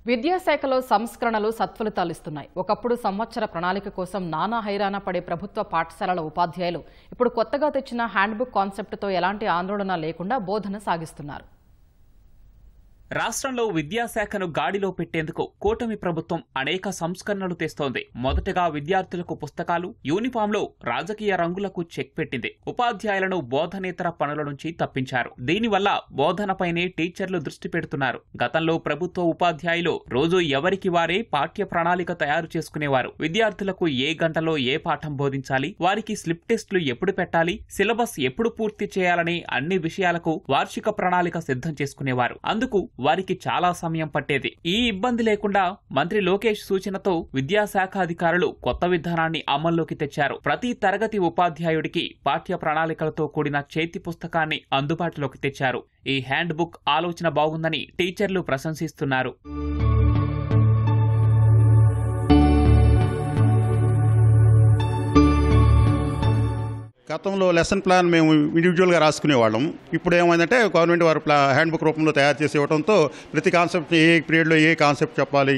విద్యాశాఖలో సంస్కరణలు సత్ఫలితాలిస్తున్నాయి. ఒకప్పుడు సంవత్సర ప్రణాళిక కోసం నానా హైరాణ పడే ప్రభుత్వ పాఠశాలల ఉపాధ్యాయులు ఇప్పుడు కొత్తగా తెచ్చిన హ్యాండ్బుక్ కాన్సెప్ట్తో ఎలాంటి ఆందోళన లేకుండా బోధన సాగిస్తున్నారు. రాష్ట్రంలో విద్యాశాఖను గాడిలో పెట్టేందుకు కూటమి ప్రభుత్వం అనేక సంస్కరణలు తెస్తోంది. మొదటగా విద్యార్థులకు పుస్తకాలు, యూనిఫామ్లో రాజకీయ రంగులకు చెక్ పెట్టింది. ఉపాధ్యాయులను బోధనేతర పనుల నుంచి తప్పించారు. దీనివల్ల బోధనపైనే టీచర్లు దృష్టి పెడుతున్నారు. గతంలో ప్రభుత్వ ఉపాధ్యాయులు రోజు ఎవరికి వారే పాఠ్య ప్రణాళిక తయారు చేసుకునేవారు. విద్యార్థులకు ఏ గంటలో ఏ పాఠం బోధించాలి, వారికి స్లిప్ టెస్టులు ఎప్పుడు పెట్టాలి, సిలబస్ ఎప్పుడు పూర్తి చేయాలనే అన్ని విషయాలకు వార్షిక ప్రణాళిక సిద్ధం చేసుకునేవారు. అందుకు వారికి చాలా సమయం పట్టేది. ఈ ఇబ్బంది లేకుండా మంత్రి లోకేష్ సూచనతో విద్యాశాఖ అధికారులు కొత్త విధానాన్ని అమల్లోకి తెచ్చారు. ప్రతి తరగతి ఉపాధ్యాయుడికి పాఠ్య ప్రణాళికలతో కూడిన చేతి పుస్తకాన్ని అందుబాటులోకి తెచ్చారు. ఈ హ్యాండ్ బుక్ ఆలోచన బాగుందని టీచర్లు ప్రశంసిస్తున్నారు. గతంలో లెసన్ ప్లాన్ మేము ఇండివిజువల్గా రాసుకునేవాళ్ళం. ఇప్పుడు ఏమైందంటే గవర్నమెంట్ వారు హ్యాండ్ బుక్ రూపంలో తయారు చేసి ఇవ్వడంతో ప్రతి కాన్సెప్ట్ ఏ పీరియడ్లో ఏ కాన్సెప్ట్ చెప్పాలి,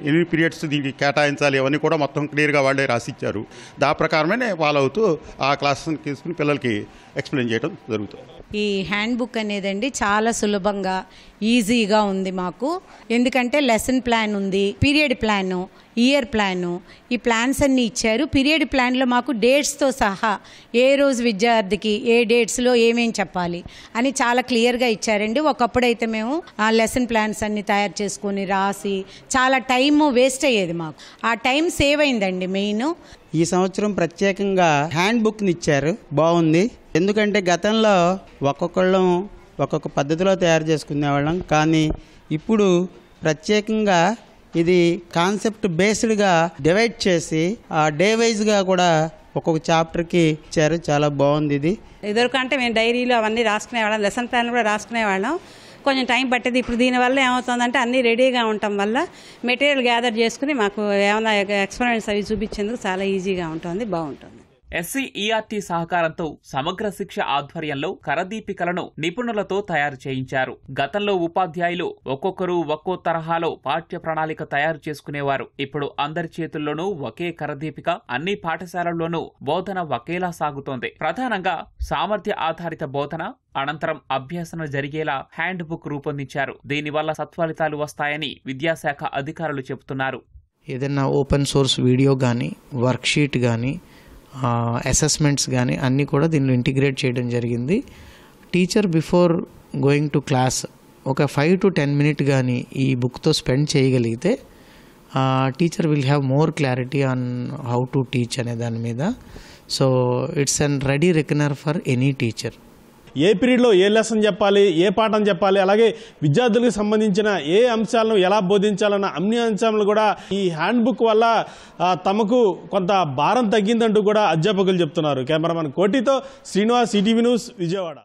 ఎన్ని పీరియడ్స్ దీనికి కేటాయించాలి, అవన్నీ కూడా మొత్తం క్లియర్గా వాళ్ళే రాసిచ్చారు. దా ప్రకారమే ఫాలో అవుతూ ఆ క్లాసెస్ని తీసుకుని పిల్లలకి ఎక్స్ప్లెయిన్ చేయడం జరుగుతుంది. ఈ హ్యాండ్ బుక్ అనేదండి చాలా సులభంగా ఈజీగా ఉంది మాకు. ఎందుకంటే లెసన్ ప్లాన్ ఉంది, పీరియడ్ ప్లాను, ఇయర్ ప్లాను, ఈ ప్లాన్స్ అన్నీ ఇచ్చారు. పీరియడ్ ప్లాన్లో మాకు డేట్స్తో సహా ఏ రోజు విద్యార్థికి ఏ డేట్స్లో ఏమేం చెప్పాలి అని చాలా క్లియర్గా ఇచ్చారండి. ఒకప్పుడైతే మేము ఆ లెసన్ ప్లాన్స్ అన్ని తయారు చేసుకొని రాసి చాలా టైము వేస్ట్ అయ్యేది. మాకు ఆ టైం సేవ్ అయిందండి మెయిన్. ఈ సంవత్సరం ప్రత్యేకంగా హ్యాండ్ బుక్ని ఇచ్చారు, బాగుంది. ఎందుకంటే గతంలో ఒక్కొక్కళ్ళం ఒక్కొక్క పద్ధతిలో తయారు చేసుకునేవాళ్ళం, కానీ ఇప్పుడు ప్రత్యేకంగా ఇది కాన్సెప్ట్ బేస్డ్గా డివైడ్ చేసి ఆ డే వైజ్గా కూడా ఒక్కొక్క చాప్టర్కి ఇచ్చారు. చాలా బాగుంది ఇది. ఇదివరకంటే మేము డైరీలో అవన్నీ రాసుకునేవాళ్ళం, లెసన్ ప్లాన్ కూడా రాసుకునేవాళ్ళం. కొంచెం టైం పట్టేది. ఇప్పుడు దీనివల్ల ఏమవుతుందంటే అన్నీ రెడీగా ఉండటం వల్ల మెటీరియల్ గ్యాదర్ చేసుకుని మాకు ఏమైనా ఎక్స్పెరిమెంట్స్ అవి చూపించేందుకు చాలా ఈజీగా ఉంటుంది, బాగుంటుంది. SCERT సహకారంతో సమగ్ర శిక్ష ఆధ్వర్యంలో కరదీపికలను నిపుణులతో తయారు చేయించారు. గతంలో ఉపాధ్యాయులు ఒక్కొక్కరు ఒక్కో తరహాలో పాఠ్య ప్రణాళిక తయారు చేసుకునేవారు. ఇప్పుడు అందరి చేతుల్లోనూ ఒకే కరదీపిక, అన్ని పాఠశాలల్లోనూ బోధన ఒకేలా సాగుతోంది. ప్రధానంగా సామర్థ్య ఆధారిత బోధన, అనంతరం అభ్యసన జరిగేలా హ్యాండ్ బుక్ రూపొందించారు. దీనివల్ల సత్ఫలితాలు వస్తాయని విద్యాశాఖ అధికారులు చెబుతున్నారు. ఏదైనా ఓపెన్ సోర్స్ వీడియో కానీ, వర్క్షీట్ కానీ, అసెస్మెంట్స్ కానీ అన్నీ కూడా దీనిలో ఇంటిగ్రేట్ చేయడం జరిగింది. Teacher before going to class ఒక 5 to 10 minutes కానీ ఈ బుక్తో స్పెండ్ చేయగలిగితే teacher will have more clarity on how to teach అనే దాని మీద. So it's an ready reckoner for any teacher. ఏ పీరియడ్లో ఏ లెసన్ చెప్పాలి, ఏ పాఠం చెప్పాలి, అలాగే విద్యార్థులకు సంబంధించిన ఏ అంశాలను ఎలా బోధించాలన్న అన్ని అంశాలను కూడా ఈ హ్యాండ్ బుక్ వల్ల తమకు కొంత భారం తగ్గిందంటూ కూడా అధ్యాపకులు చెప్తున్నారు. కెమెరామెన్ కోటితో శ్రీనివాస్, ఈటీవీ న్యూస్, విజయవాడ.